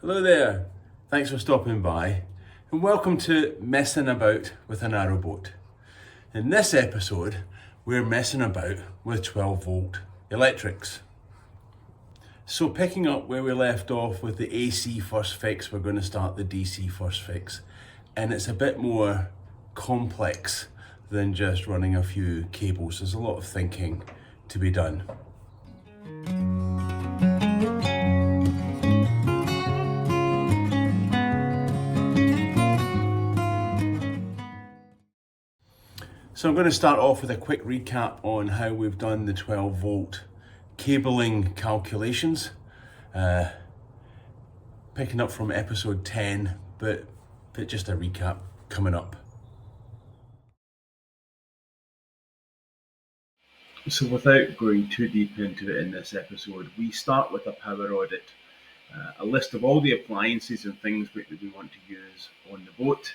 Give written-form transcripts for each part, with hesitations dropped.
Hello there, thanks for stopping by and welcome to Messing About with a Narrowboat. In this episode, we're messing about with 12 volt electrics. So picking up where we left off with the AC first fix, we're going to start the DC first fix. And it's a bit more complex than just running a few cables. There's a lot of thinking to be done. So I'm going to start off with a quick recap on how we've done the 12 volt cabling calculations. Picking up from episode 10, but just a recap coming up. So without going too deep into it in this episode, we start with a power audit. A list of all the appliances and things that we want to use on the boat,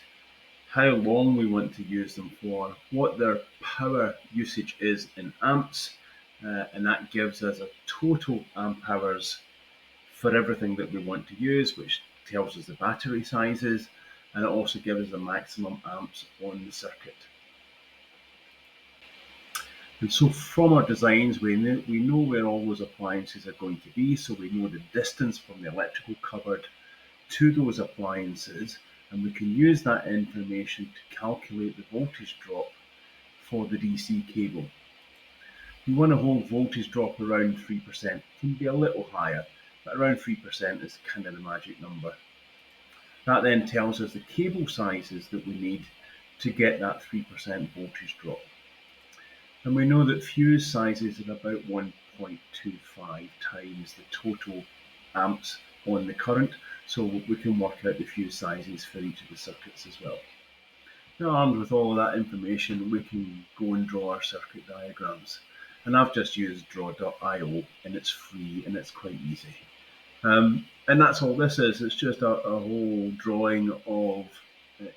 how long we want to use them for, what their power usage is in amps, and that gives us a total amp hours for everything that we want to use, which tells us the battery sizes, and it also gives us the maximum amps on the circuit. And so from our designs, we know where all those appliances are going to be, so we know the distance from the electrical cupboard to those appliances, and we can use that information to calculate the voltage drop for the DC cable. We want to hold voltage drop around 3%. It can be a little higher, but around 3% is kind of the magic number. That then tells us the cable sizes that we need to get that 3% voltage drop. And we know that fuse sizes are about 1.25 times the total amps on the current, so we can work out the fuse sizes for each of the circuits as well. Now, armed with all of that information, we can go and draw our circuit diagrams. And I've just used draw.io, and it's free and it's quite easy. And that's all this is. It's just a whole drawing of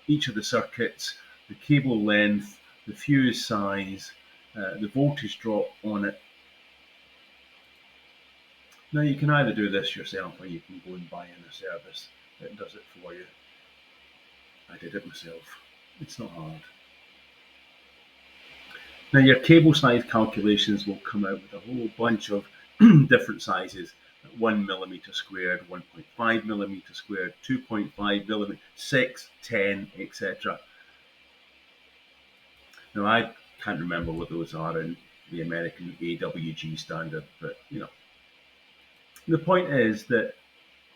each of the circuits, the cable length, the fuse size, the voltage drop on it. Now you can either do this yourself or you can go and buy in a service that does it for you. I did it myself. It's not hard. Now your cable size calculations will come out with a whole bunch of different sizes. 1 millimeter squared, 1.5 millimeter squared, 2.5 millimeter, 6, 10, etc. Now I can't remember what those are in the American AWG standard, but the point is that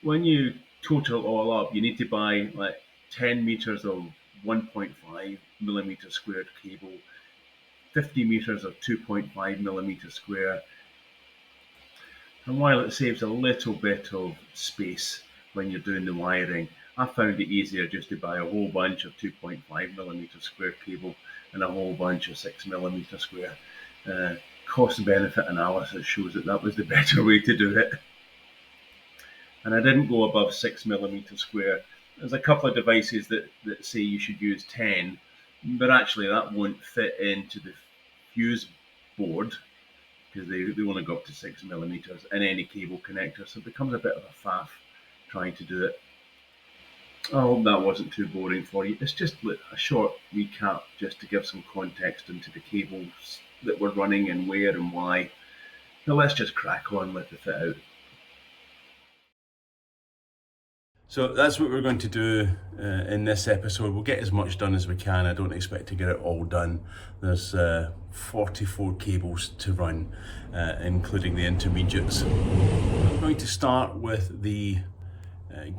when you total it all up, you need to buy like 10 meters of 1.5 millimeter squared cable, 50 meters of 2.5 millimeter square. And while it saves a little bit of space when you're doing the wiring, I found it easier just to buy a whole bunch of 2.5 millimeter square cable and a whole bunch of 6 millimeter square. Cost benefit analysis shows that was the better way to do it. And I didn't go above 6 millimeter square. There's a couple of devices that say you should use 10, but actually that won't fit into the fuse board because they want to go up to 6 millimeters in any cable connector, so it becomes a bit of a faff trying to do it. I hope that wasn't too boring for you. It's just a short recap just to give some context into the cables that we're running and where and why. Now let's just crack on with the fit out. So that's what we're going to do in this episode. We'll get as much done as we can. I don't expect to get it all done. There's 44 cables to run, including the intermediates. I'm going to start with the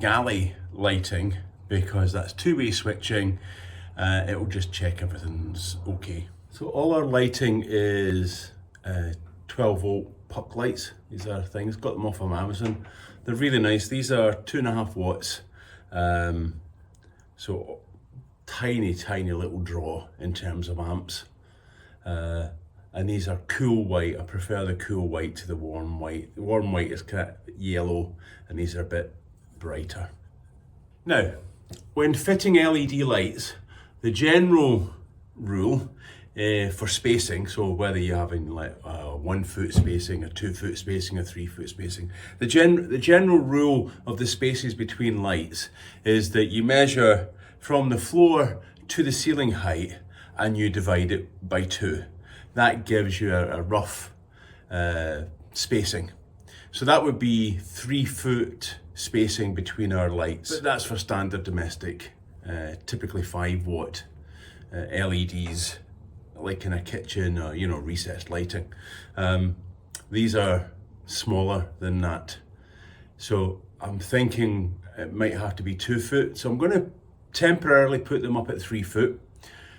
Galley lighting because that's two-way switching. It will just check everything's okay. So all our lighting is 12 volt puck lights. These are things, got them off from Amazon. They're really nice. These are 2.5 watts. So tiny little draw in terms of amps. And these are cool white. I prefer the cool white to the warm white. The warm white is kind of yellow and these are a bit brighter. Now, when fitting LED lights, the general rule for spacing, so whether you're having like 1 foot spacing, a 2 foot spacing, a 3 foot spacing, the general rule of the spaces between lights is that you measure from the floor to the ceiling height and you divide it by 2. That gives you a rough spacing. So that would be 3 foot spacing between our lights. But that's for standard domestic, typically 5 watt LEDs, like in a kitchen or, you know, recessed lighting. These are smaller than that. So I'm thinking it might have to be 2 foot. So I'm going to temporarily put them up at 3 foot,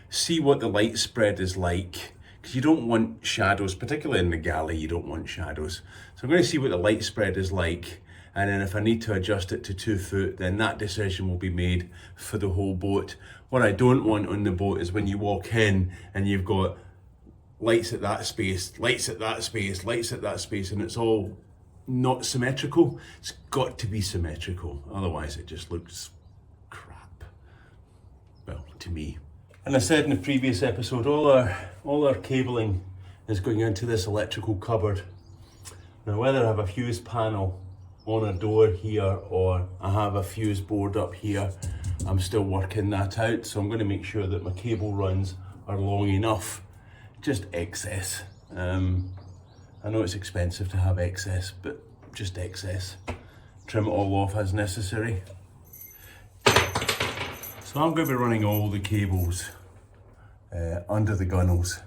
see what the light spread is like, because you don't want shadows, particularly in the galley, you don't want shadows. So I'm going to see what the light spread is like, and then if I need to adjust it to 2 foot, then that decision will be made for the whole boat. What I don't want on the boat is when you walk in and you've got lights at that space, lights at that space, lights at that space, and it's all not symmetrical. It's got to be symmetrical, otherwise it just looks crap. Well, to me. And I said in the previous episode, all our cabling is going into this electrical cupboard. Now, whether I have a fuse panel on a door here or I have a fuse board up here, I'm still working that out. So I'm going to make sure that my cable runs are long enough, just excess. I know it's expensive to have excess, but just excess. Trim it all off as necessary. So I'm going to be running all the cables under the gunnels,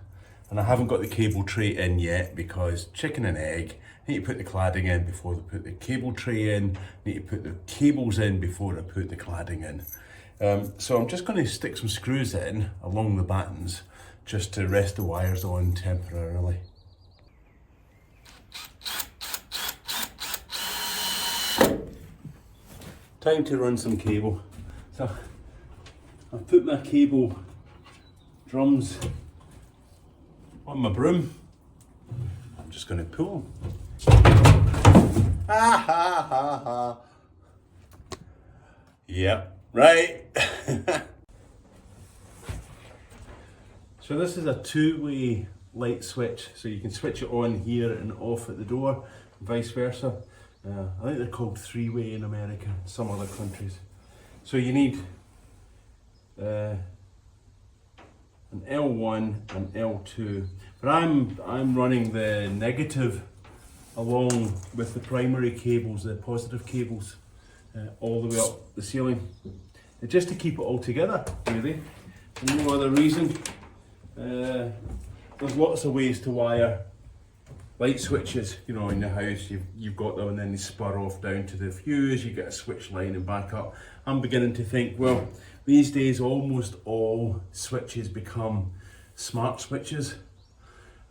and I haven't got the cable tray in yet because chicken and egg. I need to put the cladding in before I put the cable tray in. I need to put the cables in before I put the cladding in. So I'm just going to stick some screws in along the battens just to rest the wires on temporarily. Time to run some cable. So I've put my cable drums on my broom. I'm just going to pull. Ha ha ha ha. Yep, right. So this is a 2-way light switch, so you can switch it on here and off at the door, vice versa. I think they're called 3-way in America, some other countries. So you need an L1 and L2, but I'm running the negative along with the primary cables, the positive cables, all the way up the ceiling, just to keep it all together, really. For no other reason. There's lots of ways to wire light switches, you know, in the house. You've got them and then they spur off down to the fuse, you get a switch line and back up. I'm beginning to think, well, these days almost all switches become smart switches,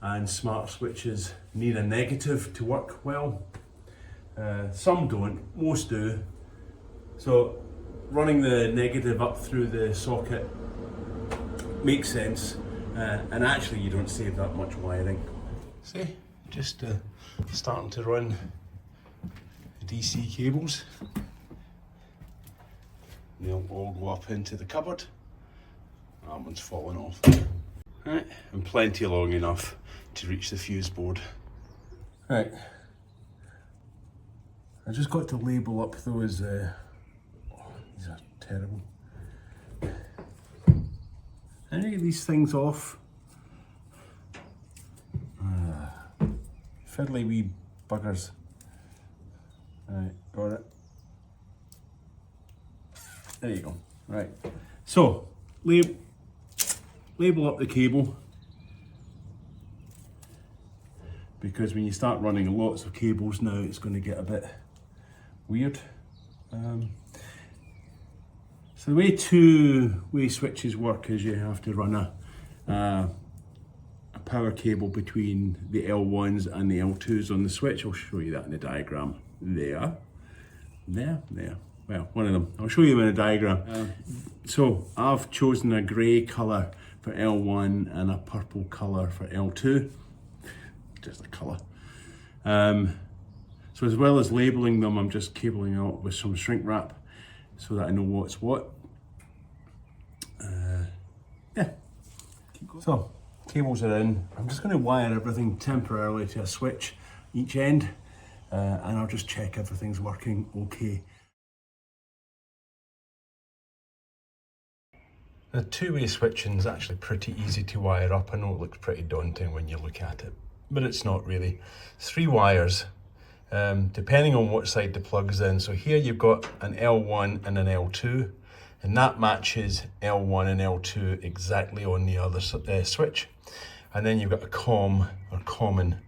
and smart switches need a negative to work well. Some don't, most do. So running the negative up through the socket makes sense, and actually you don't save that much wiring. See, just starting to run the DC cables. They'll all go up into the cupboard. That one's fallen off. Right, and plenty long enough to reach the fuse board. Right, I just got to label up those, these are terrible. Any of these things off? Fiddly wee buggers. Right, got it. There you go. Right, so label up the cable, because when you start running lots of cables now, it's going to get a bit weird. So the way 2-way switches work is you have to run a power cable between the L1s and the L2s on the switch. I'll show you that in the diagram. There. Well, one of them. I'll show you in a diagram. So I've chosen a grey colour for L1 and a purple colour for L2. Just a colour. So as well as labelling them, I'm just cabling out with some shrink wrap so that I know what's what. Yeah. So cables are in. I'm just going to wire everything temporarily to a switch each end, and I'll just check everything's working okay. The two-way switching is actually pretty easy to wire up. I know it looks pretty daunting when you look at it, but it's not really. 3 wires, depending on what side the plug's in. So here you've got an L1 and an L2, and that matches L1 and L2 exactly on the other switch. And then you've got a COM or common,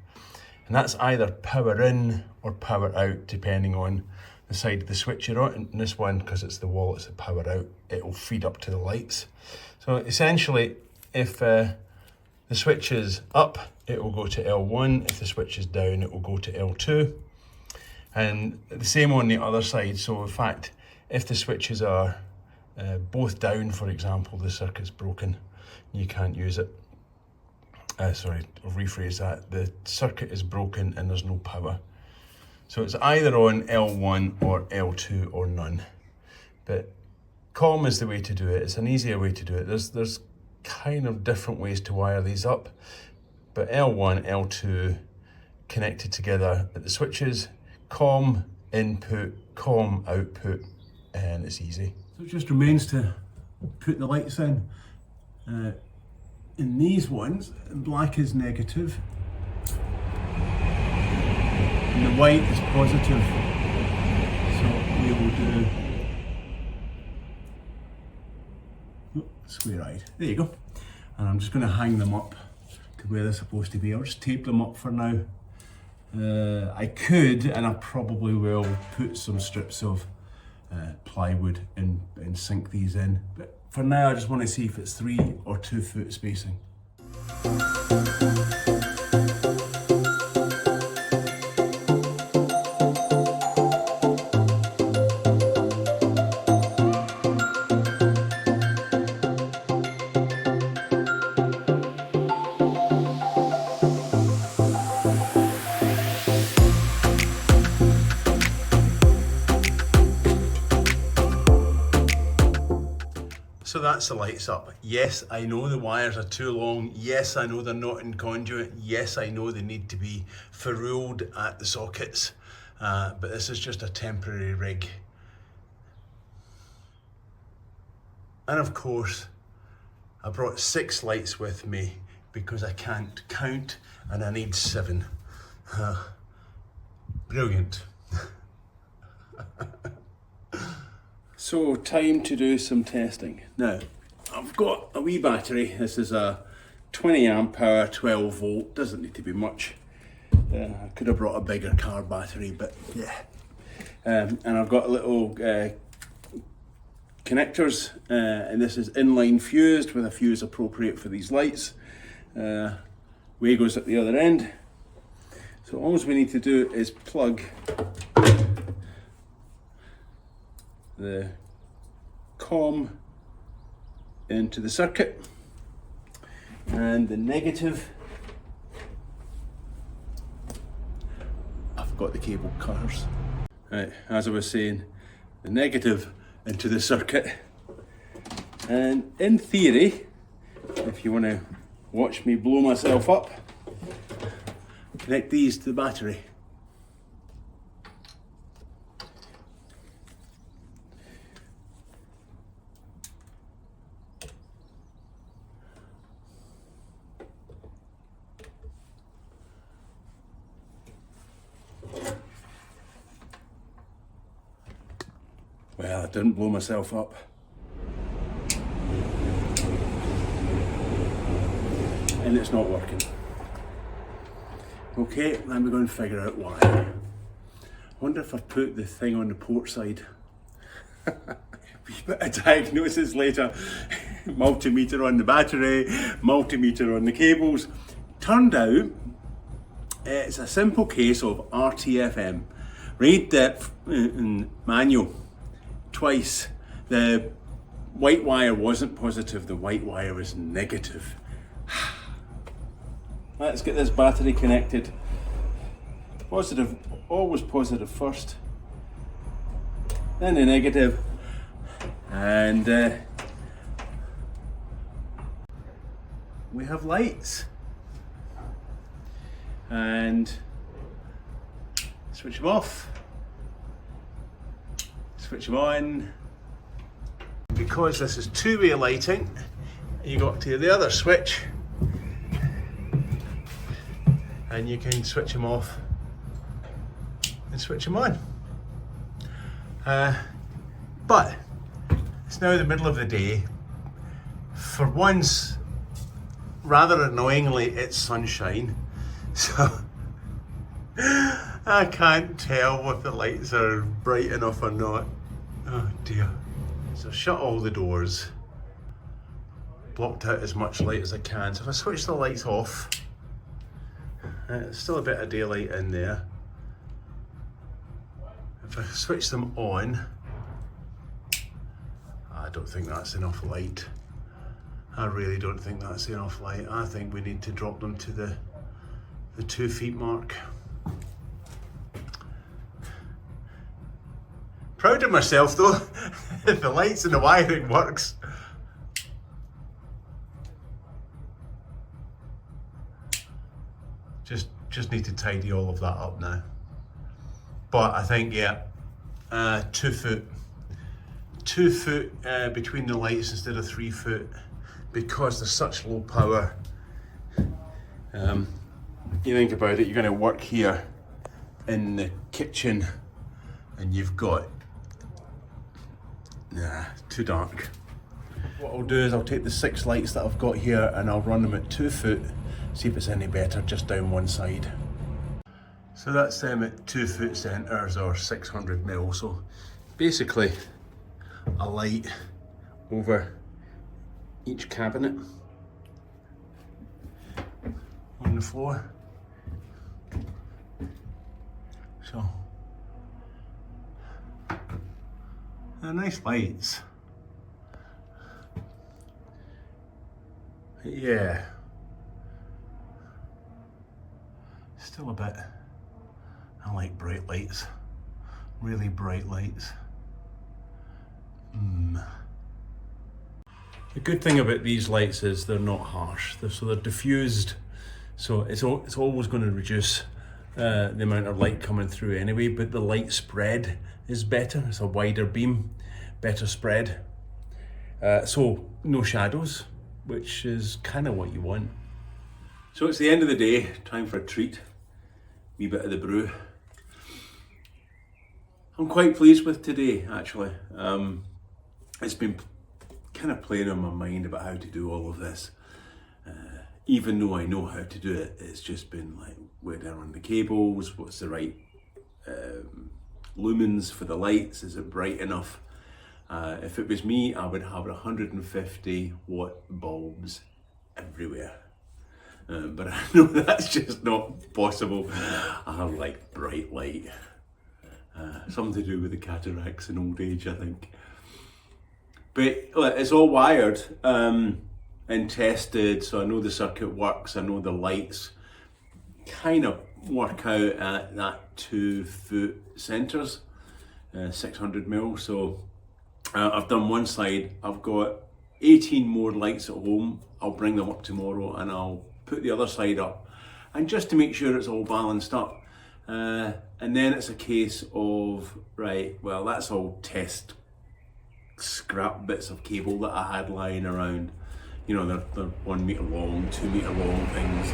and that's either power in or power out, depending on the side of the switch you're on. And this one, because it's the wall, it's a power out, it will feed up to the lights. So essentially, if the switch is up, it will go to L1. If the switch is down, it will go to L2. And the same on the other side. So in fact, if the switches are both down, for example, the circuit's broken, you can't use it. Sorry, I'll rephrase that. The circuit is broken and there's no power. So it's either on L1 or L2 or none. But COM is the way to do it. It's an easier way to do it. There's kind of different ways to wire these up, but L1, L2 connected together at the switches, COM input, COM output, and it's easy. So it just remains to put the lights in. In these ones, black is negative, and the white is positive. So we will do square-eyed. There you go. And I'm just going to hang them up to where they're supposed to be. I'll just tape them up for now. I could, and I probably will, put some strips of plywood and sink these in. But for now, I just want to see if it's 3 or 2 foot spacing. So that's the lights up. Yes, I know the wires are too long. Yes, I know they're not in conduit. Yes, I know they need to be ferruled at the sockets. But this is just a temporary rig. And of course, I brought 6 lights with me because I can't count and I need 7. Brilliant. So time to do some testing. Now, I've got a wee battery. This is a 20 amp hour, 12 volt, doesn't need to be much. I could have brought a bigger car battery, but yeah. And I've got a little connectors, and this is inline fused with a fuse appropriate for these lights. Wago's at the other end. So all we need to do is plug the COM into the circuit, and the negative, I've got the cable cutters. Right, as I was saying, the negative into the circuit, and in theory, if you want to watch me blow myself up, connect these to the battery. Well, I didn't blow myself up. And it's not working. Okay, then we're going to figure out why. I wonder if I've put the thing on the port side. A bit of diagnosis later. Multimeter on the battery, multimeter on the cables. Turned out, it's a simple case of RTFM. Read depth in manual. Twice. The white wire wasn't positive, the white wire was negative. Let's get this battery connected. Positive, always positive first, then the negative, and we have lights. And switch them off, switch them on. Because this is two-way lighting, you go to the other switch and you can switch them off and switch them on. But it's now the middle of the day. For once, rather annoyingly, it's sunshine, so I can't tell if the lights are bright enough or not. Oh dear. So shut all the doors, blocked out as much light as I can. So if I switch the lights off, there's still a bit of daylight in there. If I switch them on, I don't think that's enough light. I really don't think that's enough light. I think we need to drop them to the 2 feet mark. Proud of myself though, the lights and the wiring works. Just need to tidy all of that up now. But I think, yeah, 2 foot. 2 foot between the lights instead of 3 foot, because there's such low power. You think about it, you're going to work here in the kitchen and you've got, too dark. What I'll do is I'll take the 6 lights that I've got here and I'll run them at 2 foot, see if it's any better just down one side. So that's them at 2 foot centres or 600 mil. So basically a light over each cabinet on the floor. So they're nice lights. Yeah, still a bit. I like bright lights, really bright lights. The good thing about these lights is they're not harsh, so they're diffused, so it's always going to reduce the amount of light coming through anyway, but the light spread is better. It's a wider beam, better spread, so no shadows, which is kind of what you want. So it's the end of the day, time for a treat, wee bit of the brew. I'm quite pleased with today, actually. It's been kind of playing on my mind about how to do all of this. Even though I know how to do it, it's just been like, where do I run the cables? What's the right lumens for the lights? Is it bright enough? If it was me, I would have 150 watt bulbs everywhere. But I know that's just not possible. I like bright light. Something to do with the cataracts and old age, I think. But it's all wired and tested, so I know the circuit works. I know the lights kind of work out at that 2 foot centres, 600 mil. So I've done one side. I've got 18 more lights at home. I'll bring them up tomorrow and I'll put the other side up, and just to make sure it's all balanced up. And then it's a case of, right, well, that's all test scrap bits of cable that I had lying around. You know, they're 1 metre long, 2 metre long things.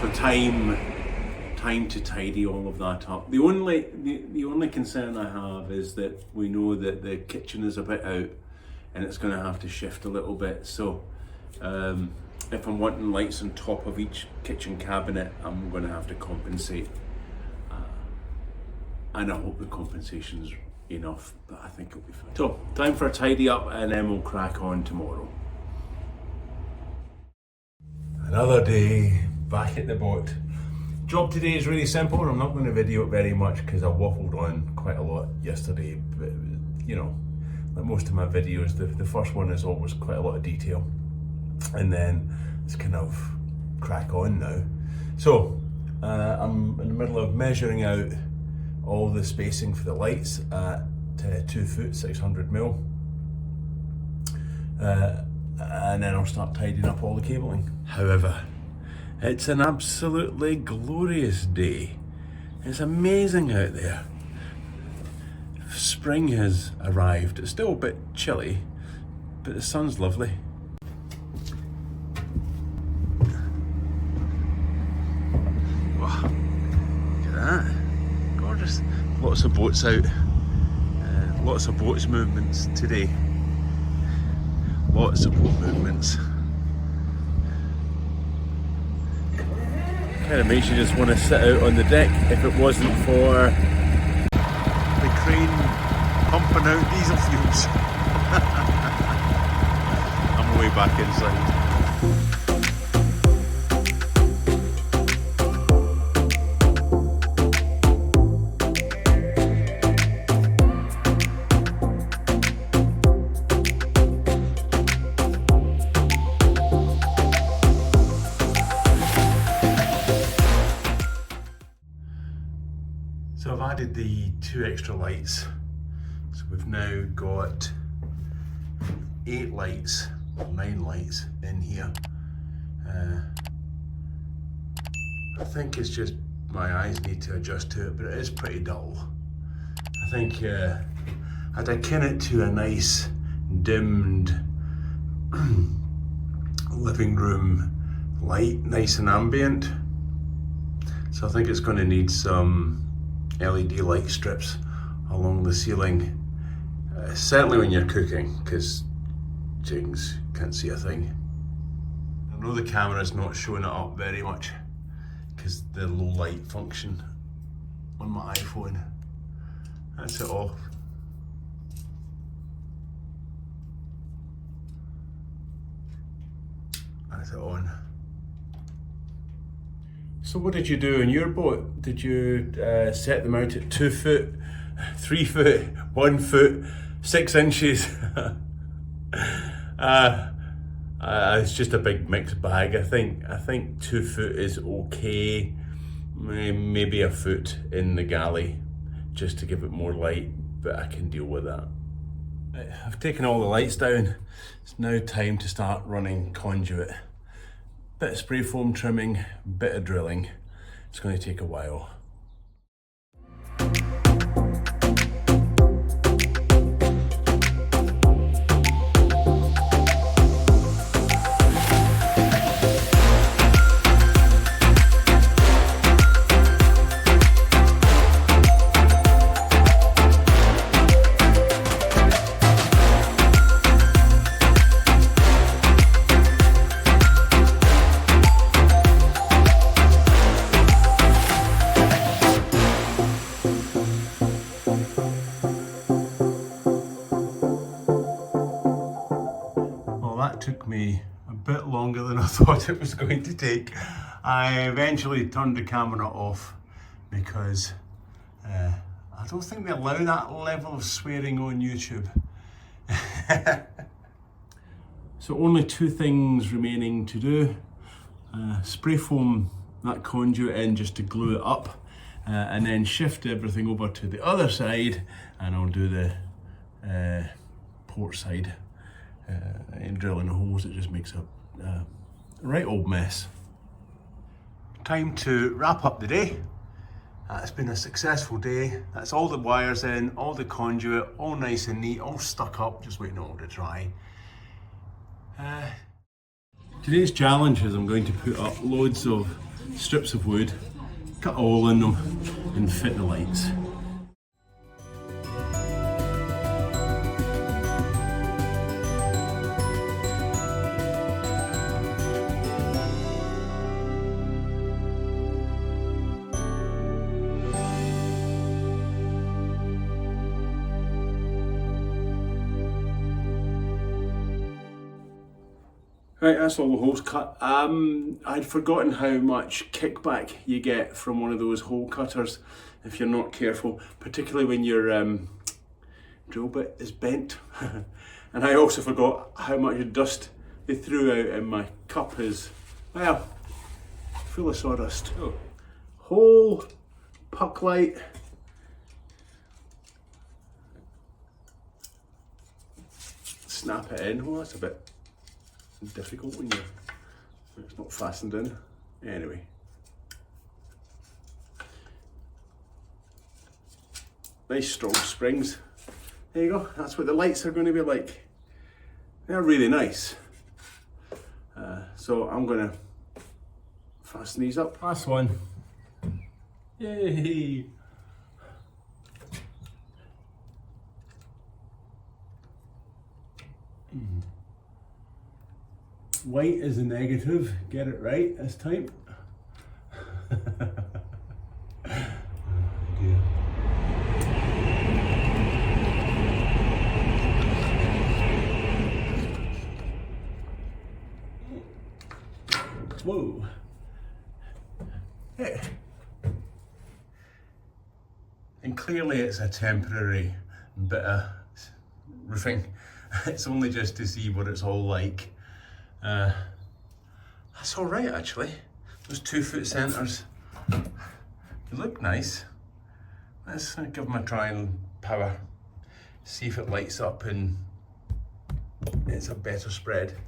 So time to tidy all of that up. The only concern I have is that we know that the kitchen is a bit out and it's going to have to shift a little bit. So if I'm wanting lights on top of each kitchen cabinet, I'm going to have to compensate. And I hope the compensation's enough, but I think it'll be fine. So, time for a tidy up and then we'll crack on tomorrow. Another day back at the boat. Job today is really simple, and I'm not going to video it very much because I waffled on quite a lot yesterday, but you know, like most of my videos, the first one is always quite a lot of detail, and then it's kind of crack on now. So I'm in the middle of measuring out all the spacing for the lights at 2 foot 600 mil, and then I'll start tidying up all the cabling. However, it's an absolutely glorious day. It's amazing out there. Spring has arrived. It's still a bit chilly, but the sun's lovely. Wow, look at that. Gorgeous. Lots of boats out. Lots of boats movements today. Lots of boat movements. Kind of makes you just want to sit out on the deck if it wasn't for the crane pumping out diesel fumes. I'm way back inside. So I've added the 2 extra lights. So we've now got 8 lights, or 9 lights in here. I think it's just my eyes need to adjust to it, but it is pretty dull. I think I'd akin it to a nice dimmed living room light, nice and ambient. So I think it's going to need some LED light strips along the ceiling, certainly when you're cooking, because Jings can't see a thing. I know the camera's not showing it up very much because the low light function on my iPhone. That's it off. That's it on. So what did you do in your boat? Did you set them out at 2 foot, 3 foot, 1 foot, 6 inches? It's just a big mixed bag. I think 2 foot is okay. Maybe a foot in the galley, just to give it more light, but I can deal with that. I've taken all the lights down. It's now time to start running conduit. Bit of spray foam trimming, bit of drilling. It's going to take a while. Took me a bit longer than I thought it was going to take. I eventually turned the camera off because I don't think they allow that level of swearing on YouTube. So only 2 things remaining to do. Spray foam that conduit in just to glue it up, and then shift everything over to the other side, and I'll do the port side. And drilling the holes, it just makes a right old mess. Time to wrap up the day. It's been a successful day. That's all the wires in, all the conduit, all nice and neat, all stuck up, just waiting all to dry. Today's challenge is I'm going to put up loads of strips of wood, cut a hole in them and fit the lights. Right, that's all the holes cut. I'd forgotten how much kickback you get from one of those hole cutters if you're not careful, particularly when your drill bit is bent. And I also forgot how much dust they threw out, and my cup is, well, full of sawdust. Oh. Hole, puck light. Snap it in. Oh, that's a bit difficult when it's not fastened in. Anyway. Nice strong springs. There you go, that's what the lights are going to be like. They're really nice. So I'm going to fasten these up. Last one. Yay! White is a negative, get it right this time. Whoa. Yeah. And clearly it's a temporary bit of roofing. It's only just to see what it's all like. That's all right actually. Those 2 foot centres, they look nice. Let's give them a try and power. See if it lights up and it's a better spread.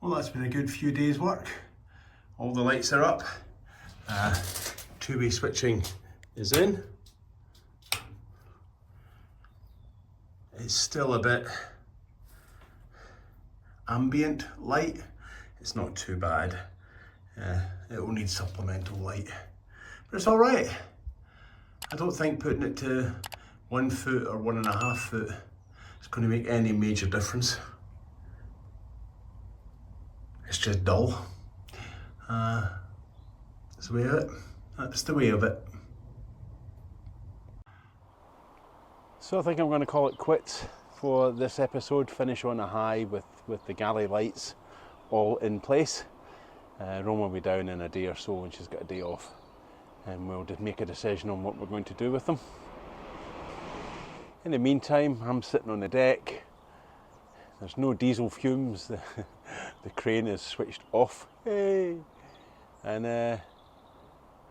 Well, that's been a good few days work. All the lights are up. Two-way switching is in. It's still a bit ambient light. It's not too bad. It will need supplemental light, but it's all right. I don't think putting it to 1 foot or 1.5 foot is going to make any major difference. It's just dull. That's the way of it. That's the way of it. So I think I'm going to call it quits for this episode. Finish on a high with the galley lights all in place. Roma will be down in a day or so when she's got a day off, and we'll just make a decision on what we're going to do with them. In the meantime, I'm sitting on the deck. There's no diesel fumes. The crane is switched off. Hey! And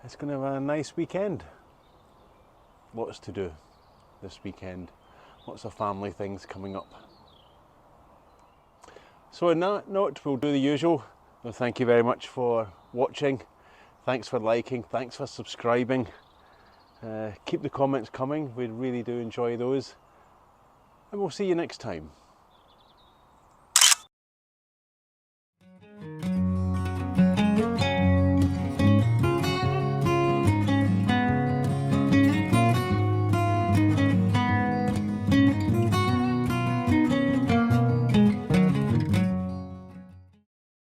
it's going to have a nice weekend. Lots to do this weekend. Lots of family things coming up. So on that note, we'll do the usual. Well, thank you very much for watching. Thanks for liking. Thanks for subscribing. Keep the comments coming. We really do enjoy those. And we'll see you next time.